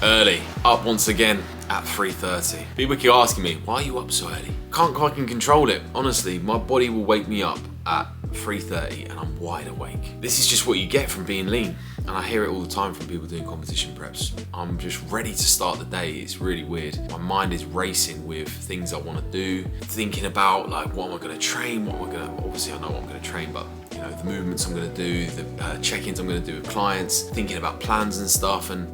Early, up once again at 3:30. People keep asking me, why are you up so early? Can't quite control it. Honestly, my body will wake me up at 3:30 and I'm wide awake. This is just what you get from being lean. And I hear it all the time from people doing competition preps. I'm just ready to start the day. It's really weird. My mind is racing with things I want to do, thinking about like, what am I going to train? Obviously I know what I'm going to train, but you know, the movements I'm going to do, the check-ins I'm going to do with clients, thinking about plans and stuff. And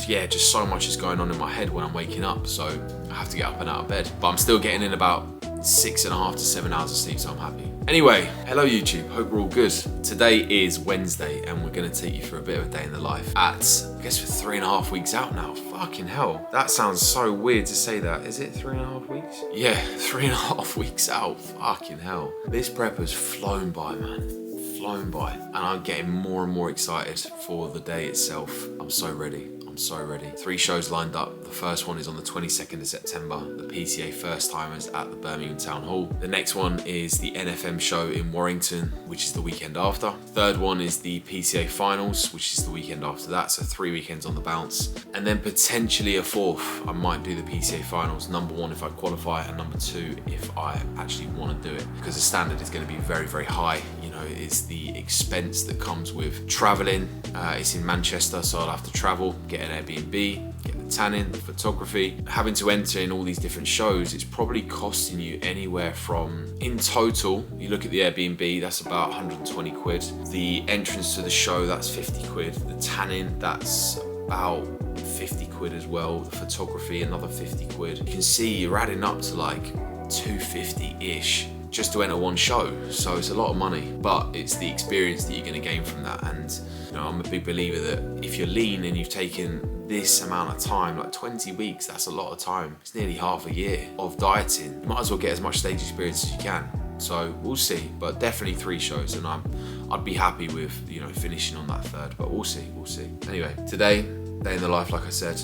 yeah, just so much is going on in my head when I'm waking up. So I have to get up and out of bed, but I'm still getting in about 6.5 to 7 hours of sleep, so I'm happy. Anyway, hello YouTube, hope we're all good. Today is Wednesday and we're gonna take you for a bit of a day in the life at, I guess we're 3.5 weeks out now. Fucking hell, that sounds so weird to say that. Is it 3.5 weeks? Yeah, 3.5 weeks out, fucking hell. This prep has flown by, man. Flown by. And I'm getting more and more excited for the day itself. I'm so ready. I'm so ready. 3 shows lined up. The first one is on the 22nd of September, the PCA First Timers at the Birmingham Town Hall. The next one is the NFM show in Warrington, which is the weekend after. Third one is the PCA Finals, which is the weekend after that, so 3 weekends on the bounce. And then potentially a fourth, I might do the PCA Finals, number 1 if I qualify, and number 2 if I actually want to do it. Because the standard is going to be very, very high. You know, it's the expense that comes with traveling. It's in Manchester, so I'll have to travel, get an Airbnb, get the tanning, the photography. Having to enter in all these different shows, it's probably costing you anywhere from, in total, you look at the Airbnb, that's about 120 quid. The entrance to the show, that's 50 quid. The tanning, that's about 50 quid as well. The photography, another 50 quid. You can see you're adding up to like 250-ish just to enter one show. So it's a lot of money, but it's the experience that you're gonna gain from that. And you know, I'm a big believer that if you're lean and you've taken this amount of time, like 20 weeks, that's a lot of time. It's nearly half a year of dieting. You might as well get as much stage experience as you can. So we'll see, but definitely 3 shows, and I'd be happy with, you know, finishing on that 3rd, but we'll see. Anyway, today, day in the life, like I said,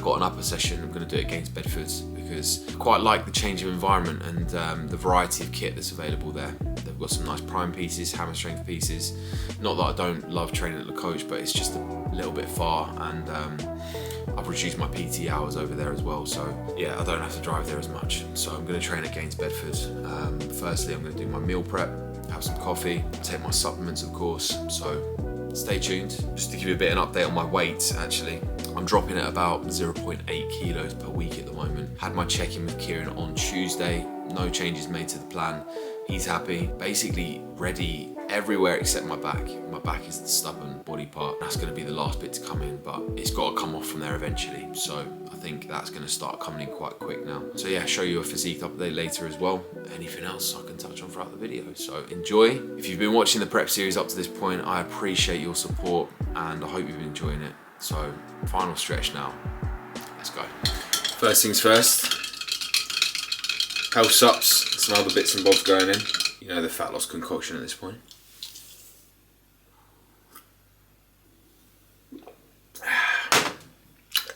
got an upper session. I'm gonna do it against Bedford because I quite like the change of environment and the variety of kit that's available there. They've got some nice prime pieces, hammer strength pieces. Not that I don't love training at the coach, but it's just a little bit far, and I've reduced my PT hours over there as well. So yeah, I don't have to drive there as much. So I'm gonna train against Bedford. Firstly, I'm gonna do my meal prep, have some coffee, take my supplements, of course. So stay tuned. Just to give you a bit of an update on my weight, actually. I'm dropping at about 0.8 kilos per week at the moment. Had my check-in with Kieran on Tuesday. No changes made to the plan. He's happy. Basically ready everywhere except my back. My back is the stubborn body part. That's gonna be the last bit to come in, but it's gotta come off from there eventually. So I think that's gonna start coming in quite quick now. So yeah, show you a physique update later as well. Anything else I can touch on throughout the video. So enjoy. If you've been watching the prep series up to this point, I appreciate your support and I hope you've been enjoying it. So final stretch now. Let's go. First things first. Health sups, some other bits and bobs going in. You know, the fat loss concoction at this point.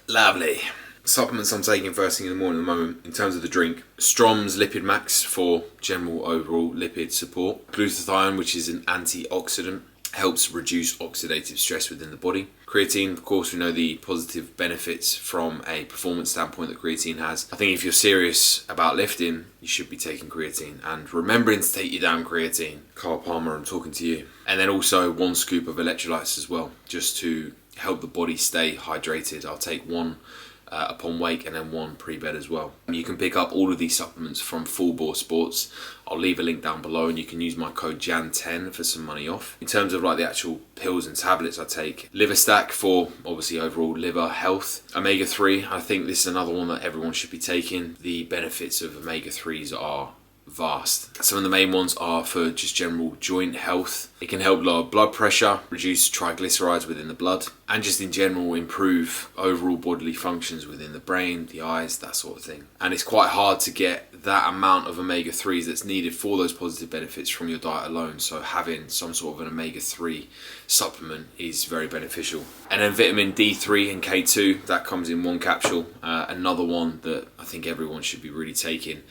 Lovely. Supplements I'm taking first thing in the morning at the moment, in terms of the drink. Strom's Lipid Max for general overall lipid support. Glutathione, which is an antioxidant, helps reduce oxidative stress within the body. Creatine, of course, we know the positive benefits from a performance standpoint that creatine has. I think if you're serious about lifting, you should be taking creatine and remembering to take your damn creatine. Carl Palmer, I'm talking to you. And then also 1 scoop of electrolytes as well, just to help the body stay hydrated. I'll take 1 upon wake and then 1 pre-bed as well. You can pick up all of these supplements from Full Bore Sports. I'll leave a link down below and you can use my code JAN10 for some money off. In terms of like the actual pills and tablets I take, Liver Stack for obviously overall liver health. Omega-3, I think this is another one that everyone should be taking. The benefits of omega-3s are vast. Some of the main ones are for just general joint health. It can help lower blood pressure, reduce triglycerides within the blood, and just in general improve overall bodily functions within the brain, the eyes, that sort of thing. And it's quite hard to get that amount of omega-3s that's needed for those positive benefits from your diet alone. So having some sort of an omega-3 supplement is very beneficial. And then vitamin D3 and K2, that comes in 1 capsule. Another one that I think everyone should be really taking.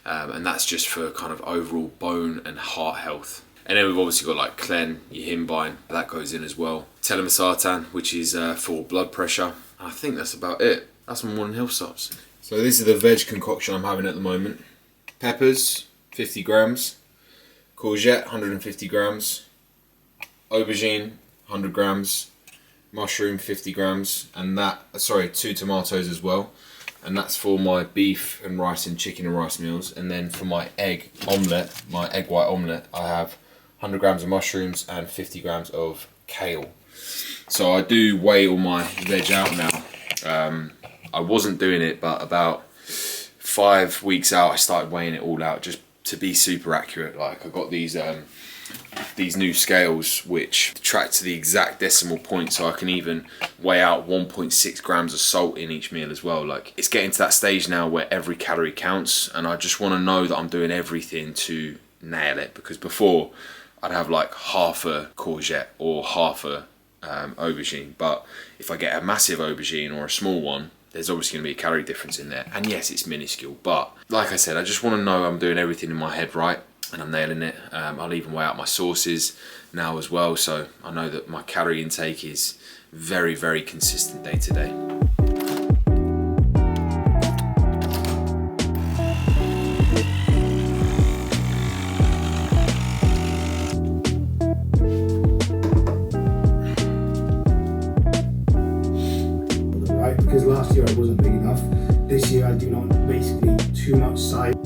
And that's just for kind of overall bone and heart health. And then we've obviously got like Clen, your Himbine, that goes in as well. Telmisartan, which is for blood pressure. I think that's about it. That's my morning hill stops. So this is the veg concoction I'm having at the moment. Peppers, 50 grams. Courgette, 150 grams. Aubergine, 100 grams. Mushroom, 50 grams. And that, sorry, 2 tomatoes as well. And that's for my beef and rice and chicken and rice meals. And then for my egg omelette, my egg white omelette, I have 100 grams of mushrooms and 50 grams of kale. So I do weigh all my veg out now. I wasn't doing it, but about 5 weeks out, I started weighing it all out just to be super accurate. Like I got these new scales which track to the exact decimal point, so I can even weigh out 1.6 grams of salt in each meal as well. Like it's getting to that stage now where every calorie counts, and I just want to know that I'm doing everything to nail it, because before I'd have like half a courgette or half a aubergine, but if I get a massive aubergine or a small one, there's obviously going to be a calorie difference in there. And yes, it's minuscule, but like I said, I just want to know I'm doing everything in my head right and I'm nailing it. I'll even weigh out my sauces now as well, so I know that my calorie intake is very, very consistent day to day. Because last year I wasn't big enough. This year I do not basically too much side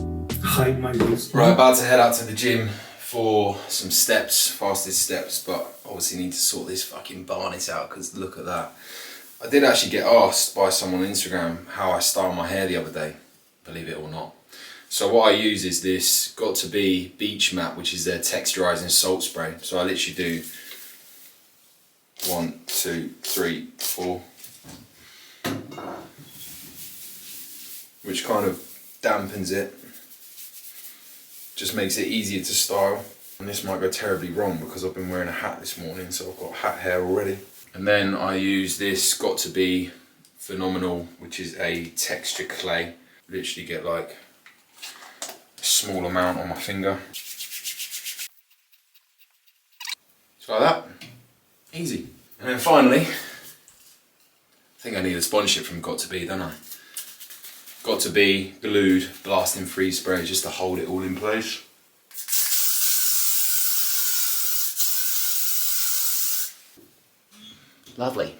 hide my waist. Right, about to head out to the gym for some steps, fasted steps, but obviously need to sort this fucking barnet out because look at that. I did actually get asked by someone on Instagram how I style my hair the other day, believe it or not. So what I use is this Got To Be Beach Mat, which is their texturizing salt spray. So I literally do 1, 2, 3, 4. Which kind of dampens it, just makes it easier to style. And this might go terribly wrong because I've been wearing a hat this morning, so I've got hat hair already. And then I use this Got To Be Phenomenal, which is a texture clay. Literally get like a small amount on my finger. Just like that, easy. And then finally, I think I need a sponsorship from Got To Be, don't I? Got To Be Glued Blasting Freeze Spray just to hold it all in place. Lovely.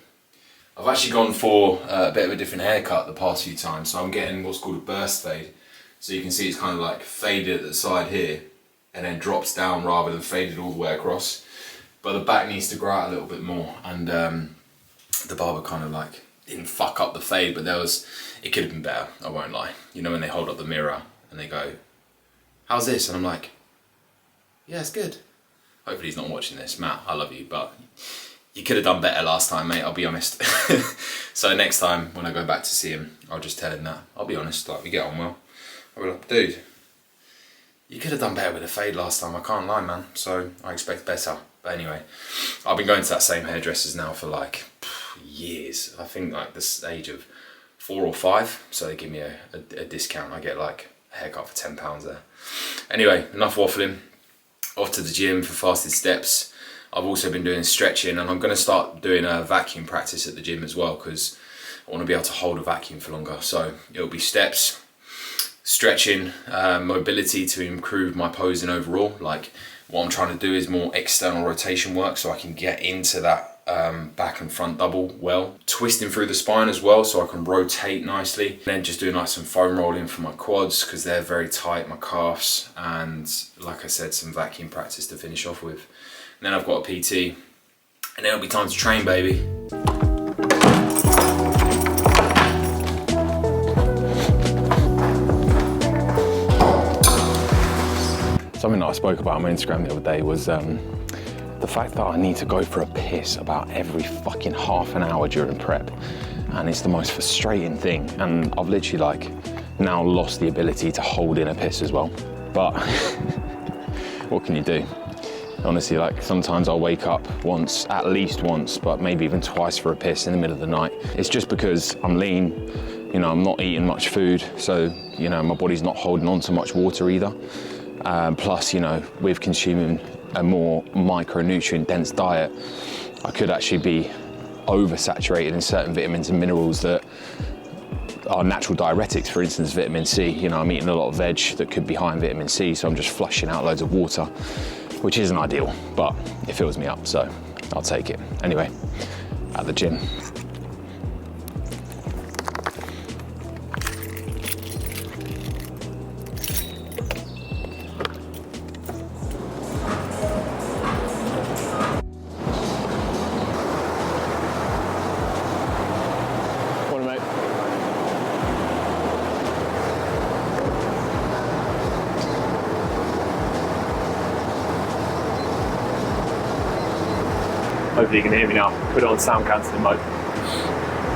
I've actually gone for a bit of a different haircut the past few times, so I'm getting what's called a burst fade. So you can see it's kind of like faded at the side here and then drops down rather than faded all the way across. But the back needs to grow out a little bit more, and the barber kind of like didn't fuck up the fade, but it could have been better, I won't lie. You know when they hold up the mirror and they go, how's this? And I'm like, yeah, it's good. Hopefully he's not watching this. Matt, I love you, but you could have done better last time, mate, I'll be honest. So next time when I go back to see him, I'll just tell him that. I'll be honest, like we get on well. I'll be like, dude, you could have done better with the fade last time, I can't lie, man. So I expect better. But anyway, I've been going to that same hairdressers now for like years. I think like this age of 4 or 5, so they give me a discount. I get like a haircut for £10 there. Anyway, enough waffling. Off to the gym for fasted steps. I've also been doing stretching, and I'm going to start doing a vacuum practice at the gym as well because I want to be able to hold a vacuum for longer. So it'll be steps, stretching, mobility to improve my posing overall. Like what I'm trying to do is more external rotation work so I can get into that back and front double well. Twisting through the spine as well so I can rotate nicely. And then just doing like some foam rolling for my quads because they're very tight, my calves, and like I said, some vacuum practice to finish off with. And then I've got a PT, and then it'll be time to train, baby. Something that I spoke about on my Instagram the other day was the fact that I need to go for a piss about every fucking half an hour during prep. And it's the most frustrating thing. And I've literally like now lost the ability to hold in a piss as well. But what can you do? Honestly, like sometimes I'll wake up once, at least once, but maybe even twice for a piss in the middle of the night. It's just because I'm lean, you know, I'm not eating much food. So, you know, my body's not holding on to much water either. Plus, you know, with consuming a more micronutrient dense diet, I could actually be oversaturated in certain vitamins and minerals that are natural diuretics, for instance, vitamin C. You know, I'm eating a lot of veg that could be high in vitamin C, so I'm just flushing out loads of water, which isn't ideal, but it fills me up, so I'll take it. Anyway, at the gym. Hopefully you can hear me now. Put it on sound cancelling mode.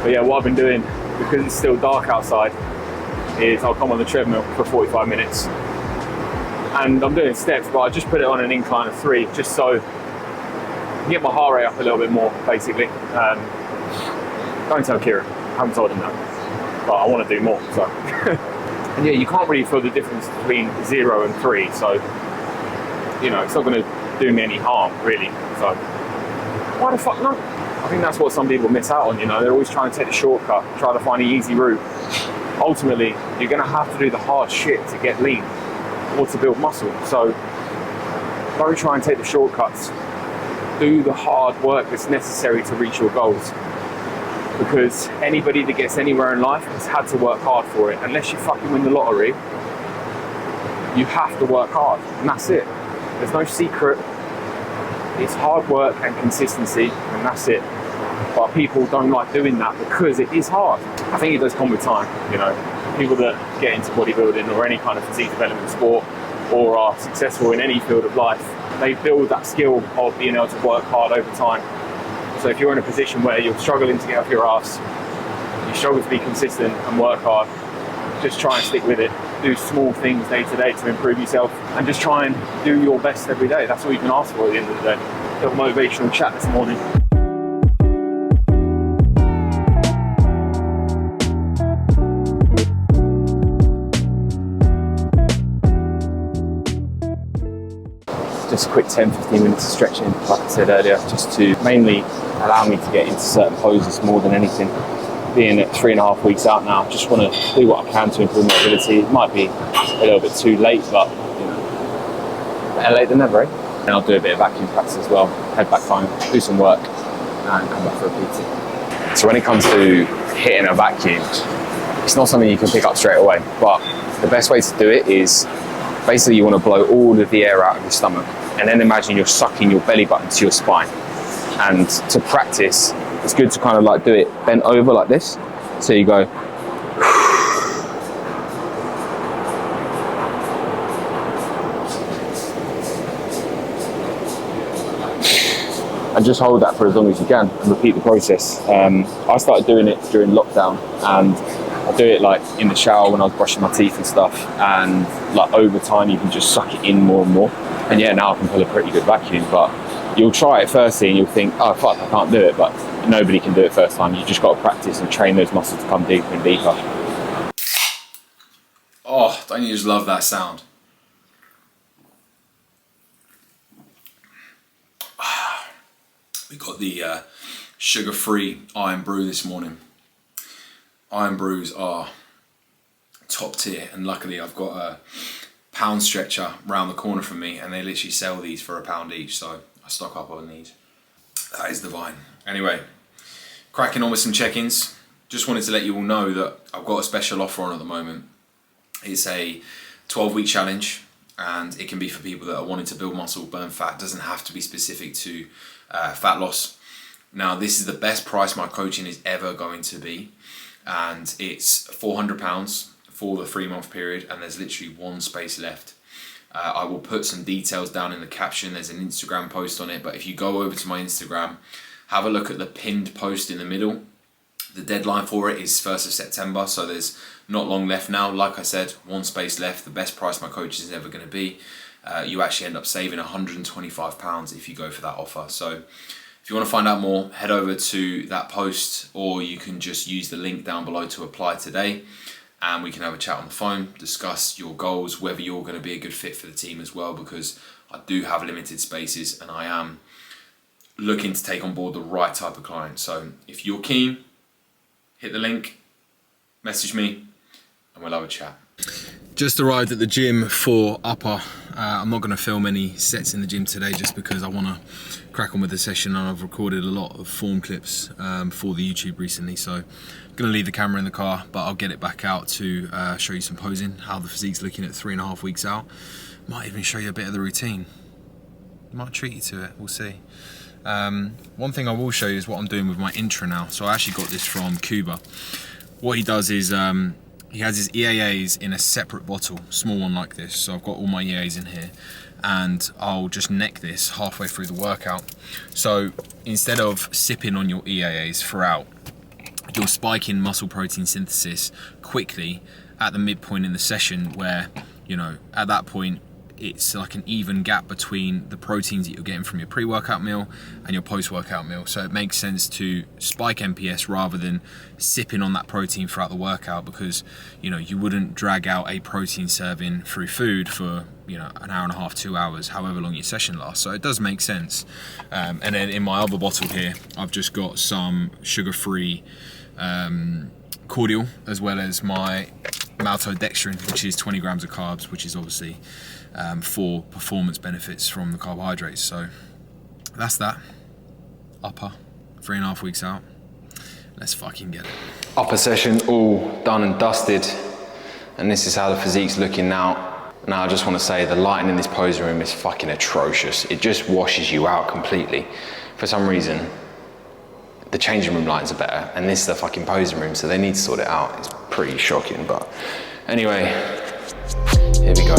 But yeah, what I've been doing, because it's still dark outside, is I'll come on the treadmill for 45 minutes. And I'm doing steps, but I just put it on an incline of 3, just so I can get my heart rate up a little bit more, basically. Don't tell Kieran, I haven't told him that. But I want to do more, so. And yeah, you can't really feel the difference between 0 and 3, so, you know, it's not going to do me any harm, really. So, why the fuck not? I think that's what some people miss out on, you know. They're always trying to take the shortcut, try to find the easy route. Ultimately, you're going to have to do the hard shit to get lean or to build muscle. So don't try and take the shortcuts. Do the hard work that's necessary to reach your goals. Because anybody that gets anywhere in life has had to work hard for it. Unless you fucking win the lottery, you have to work hard, and that's it. There's no secret. It's hard work and consistency, and that's it. But people don't like doing that because it is hard. I think it does come with time, you know. People that get into bodybuilding or any kind of physique development sport or are successful in any field of life, they build that skill of being able to work hard over time. So if you're in a position where you're struggling to get off your ass, you struggle to be consistent and work hard, just try and stick with it. Do small things day to day to improve yourself, and just try and do your best every day. That's all you can ask for at the end of the day. Little motivational chat this morning. Just a quick 10-15 minutes of stretching, like I said earlier, just to mainly allow me to get into certain poses more than anything. Being at 3.5 weeks out now, just want to do what I can to improve my ability. It might be a little bit too late, but you know, better late than never, eh? And I'll do a bit of vacuum practice as well, head back home, do some work, and come back for a PT. So when it comes to hitting a vacuum, it's not something you can pick up straight away, but the best way to do it is basically you want to blow all of the air out of your stomach, and then imagine you're sucking your belly button to your spine. And to practice, it's good to kind of like do it bent over like this. So you go. And just hold that for as long as you can and repeat the process. I started doing it during lockdown, and I do it like in the shower when I was brushing my teeth and stuff, and like over time you can just suck it in more and more. And yeah, now I can pull a pretty good vacuum, but you'll try it firstly and you'll think, oh fuck, I can't do it, but nobody can do it first time. You just got to practice and train those muscles to come deeper and deeper. Oh, don't you just love that sound? We got the sugar-free iron brew this morning. Iron brews are top tier, and luckily I've got a pound stretcher round the corner from me, and they literally sell these for £1 each, so I stock up on these. That is divine. Anyway, cracking on with some check-ins. Just wanted to let you all know that I've got a special offer on at the moment. It's a 12-week challenge, and it can be for people that are wanting to build muscle, burn fat. It doesn't have to be specific to fat loss. Now, this is the best price my coaching is ever going to be, and it's £400 for the 3-month period, and there's literally one space left. I will put some details down in the caption. There's an Instagram post on it, but if you go over to my Instagram, have a look at the pinned post in the middle. The deadline for it is 1st of September, so there's not long left now. Like I said, one space left, the best price my coach is ever going to be. You actually end up saving £125 if you go for that offer. So if you want to find out more, head over to that post, or you can just use the link down below to apply today, and we can have a chat on the phone, discuss your goals, whether you're going to be a good fit for the team as well, because I do have limited spaces and I am looking to take on board the right type of client. So if you're keen, hit the link, message me, and we'll have a chat. Just arrived at the gym for upper. I'm not going to film any sets in the gym today just because I want to crack on with the session, and I've recorded a lot of form clips for the YouTube recently, so I'm going to leave the camera in the car, but I'll get it back out to show you some posing, how the physique's looking at 3.5 weeks out. Might even show you a bit of the routine. Might treat you to it, we'll see. One thing I will show you is what I'm doing with my intra now. So I actually got this from Cuba. What he does is he has his EAAs in a separate bottle, small one like this. So I've got all my EAAs in here, and I'll just neck this halfway through the workout. So instead of sipping on your EAAs throughout, you're spiking muscle protein synthesis quickly at the midpoint in the session, where, you know, at that point it's like an even gap between the proteins that you're getting from your pre-workout meal and your post-workout meal. So it makes sense to spike MPS rather than sipping on that protein throughout the workout, because, you know, you wouldn't drag out a protein serving through food for, you know, an hour and a half, 2 hours, however long your session lasts. So it does make sense. And then in my other bottle here, I've just got some sugar-free cordial, as well as my maltodextrin, which is 20 grams of carbs, which is obviously for performance benefits from the carbohydrates. So that's that. Upper, 3.5 weeks out. Let's fucking get it. Upper session all done and dusted, and this is how the physique's looking now. Now I just want to say the lighting in this posing room is fucking atrocious. It just washes you out completely. For some reason, the changing room lights are better, and this is the fucking posing room, so they need to sort it out. It's pretty shocking, but anyway, here we go.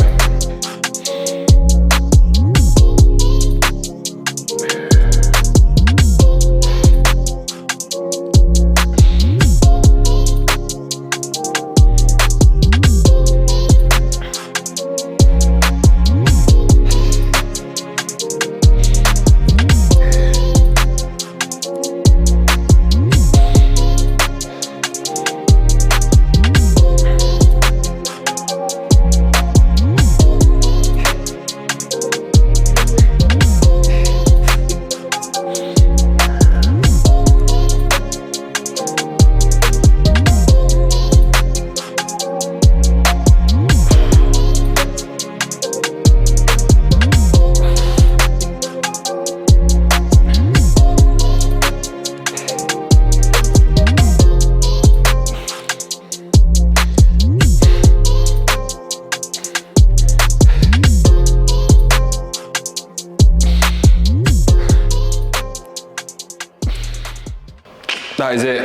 That is it.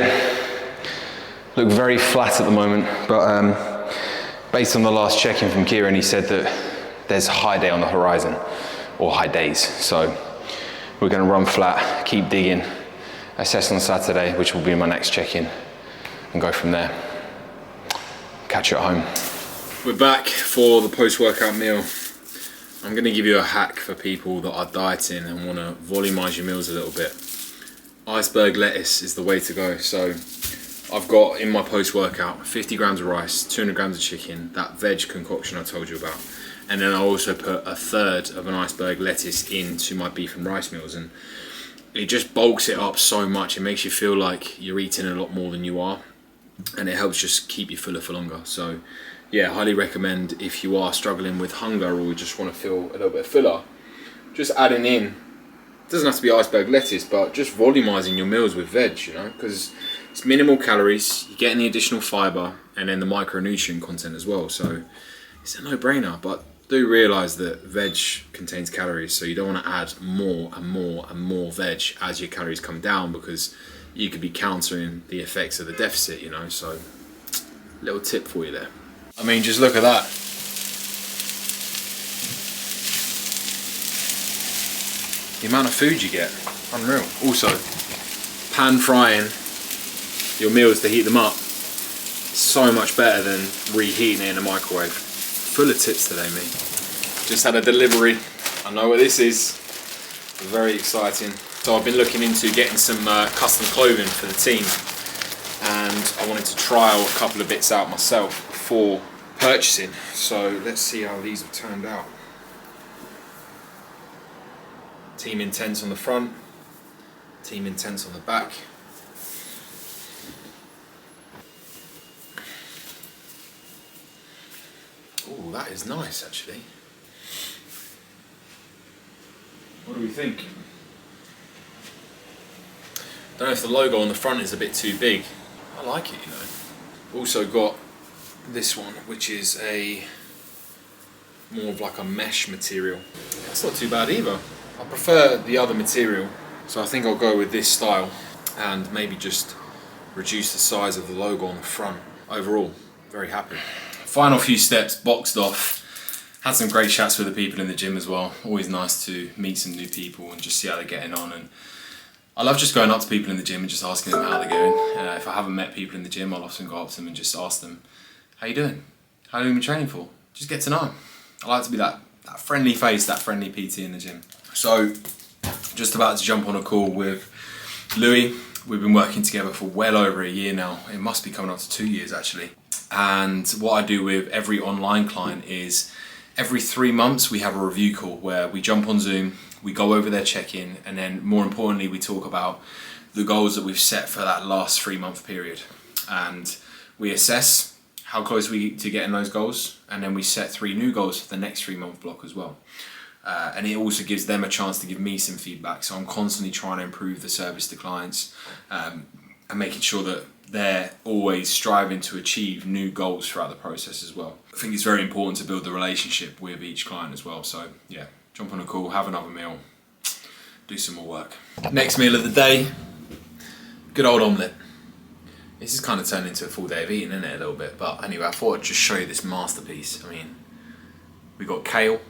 Look very flat at the moment, but based on the last check-in from Kieran, he said that there's a high day on the horizon, or high days. So we're gonna run flat, keep digging, assess on Saturday, which will be my next check-in, and go from there. Catch you at home. We're back for the post-workout meal. I'm gonna give you a hack for people that are dieting and wanna volumize your meals a little bit. Iceberg lettuce is the way to go. So I've got in my post-workout 50 grams of rice, 200 grams of chicken, that veg concoction I told you about, and then I also put a third of an iceberg lettuce into my beef and rice meals, and it just bulks it up so much. It makes you feel like you're eating a lot more than you are, and it helps just keep you fuller for longer. So yeah, highly recommend if you are struggling with hunger or you just want to feel a little bit fuller, just adding in, it doesn't have to be iceberg lettuce, but just volumizing your meals with veg, you know, because it's minimal calories, you're getting the additional fiber and then the micronutrient content as well. So it's a no-brainer, but do realize that veg contains calories, so you don't want to add more and more and more veg as your calories come down, because you could be countering the effects of the deficit, you know. So little tip for you there. I mean, just look at that. The amount of food you get, unreal. Also, pan frying your meals to heat them up, so much better than reheating it in a microwave. Full of tips today, me. Just had a delivery. I know what this is. Very exciting. So I've been looking into getting some custom clothing for the team, and I wanted to trial a couple of bits out myself before purchasing. So let's see how these have turned out. Team Intense on the front, Team Intense on the back. Oh, that is nice actually. What do we think? Don't know if the logo on the front is a bit too big. I like it, you know. Also got this one, which is a more of like a mesh material. That's not too bad either. I prefer the other material, so I think I'll go with this style and maybe just reduce the size of the logo on the front. Overall, very happy. Final few steps boxed off. Had some great chats with the people in the gym as well. Always nice to meet some new people and just see how they're getting on. And I love just going up to people in the gym and just asking them how they're going. If I haven't met people in the gym, I'll often go up to them and just ask them, how you doing? How long have you been training for? Just get to know them. I like to be that friendly face, that friendly PT in the gym. So, just about to jump on a call with Louis. We've been working together for well over a year now. It must be coming up to 2 years actually. And what I do with every online client is every 3 months we have a review call where we jump on Zoom, we go over their check-in, and then more importantly we talk about the goals that we've set for that last 3 month period. And we assess how close we to getting those goals, and then we set 3 new goals for the next 3 month block as well. And it also gives them a chance to give me some feedback. So I'm constantly trying to improve the service to clients and making sure that they're always striving to achieve new goals throughout the process as well. I think it's very important to build the relationship with each client as well. So yeah, jump on a call, have another meal, do some more work. Next meal of the day, good old omelette. This is kind of turned into a full day of eating, isn't it, a little bit? But anyway, I thought I'd just show you this masterpiece. I mean, we got kale.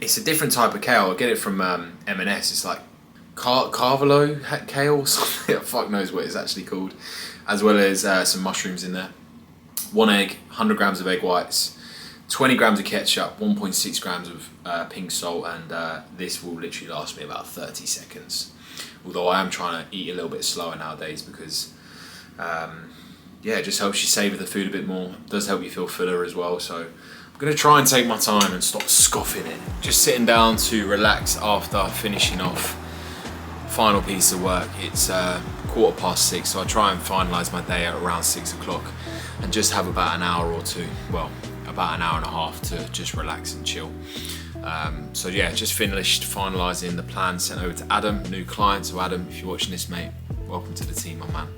It's a different type of kale. I get it from M&S. It's like Carvalho kale or something. Fuck knows what it's actually called. As well as some mushrooms in there. 1 egg, 100 grams of egg whites, 20 grams of ketchup, 1.6 grams of pink salt, and this will literally last me about 30 seconds. Although I am trying to eat a little bit slower nowadays because yeah, it just helps you savour the food a bit more. It does help you feel fuller as well. So I'm going to try and take my time and stop scoffing it. Just sitting down to relax after finishing off final piece of work. It's 6:15, so I try and finalise my day at around 6 o'clock and just have about an hour or two, well, about an hour and a half to just relax and chill. So yeah, just finished finalising the plan, sent over to Adam, new client. So Adam, if you're watching this, mate, welcome to the team, my man.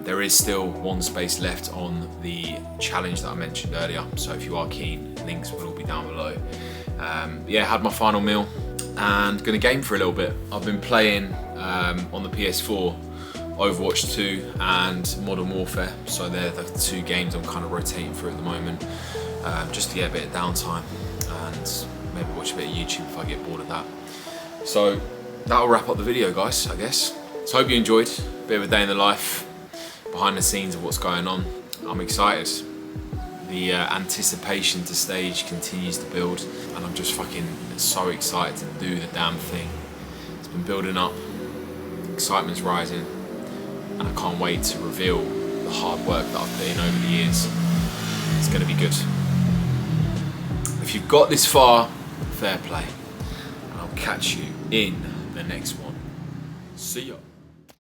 There is still 1 space left on the challenge that I mentioned earlier, so if you are keen, links will all be down below. Yeah, had my final meal and gonna game for a little bit. I've been playing on the PS4 Overwatch 2 and Modern Warfare, so they're the 2 games I'm kind of rotating through at the moment, just to get a bit of downtime and maybe watch a bit of YouTube if I get bored of that. So that'll wrap up the video, guys, I guess. So hope you enjoyed a bit of a day in the life, behind the scenes of what's going on. I'm excited. The anticipation to stage continues to build, and I'm just fucking so excited to do the damn thing. It's been building up, excitement's rising, and I can't wait to reveal the hard work that I've put in over the years. It's gonna be good. If you've got this far, fair play, and I'll catch you in the next one. See ya.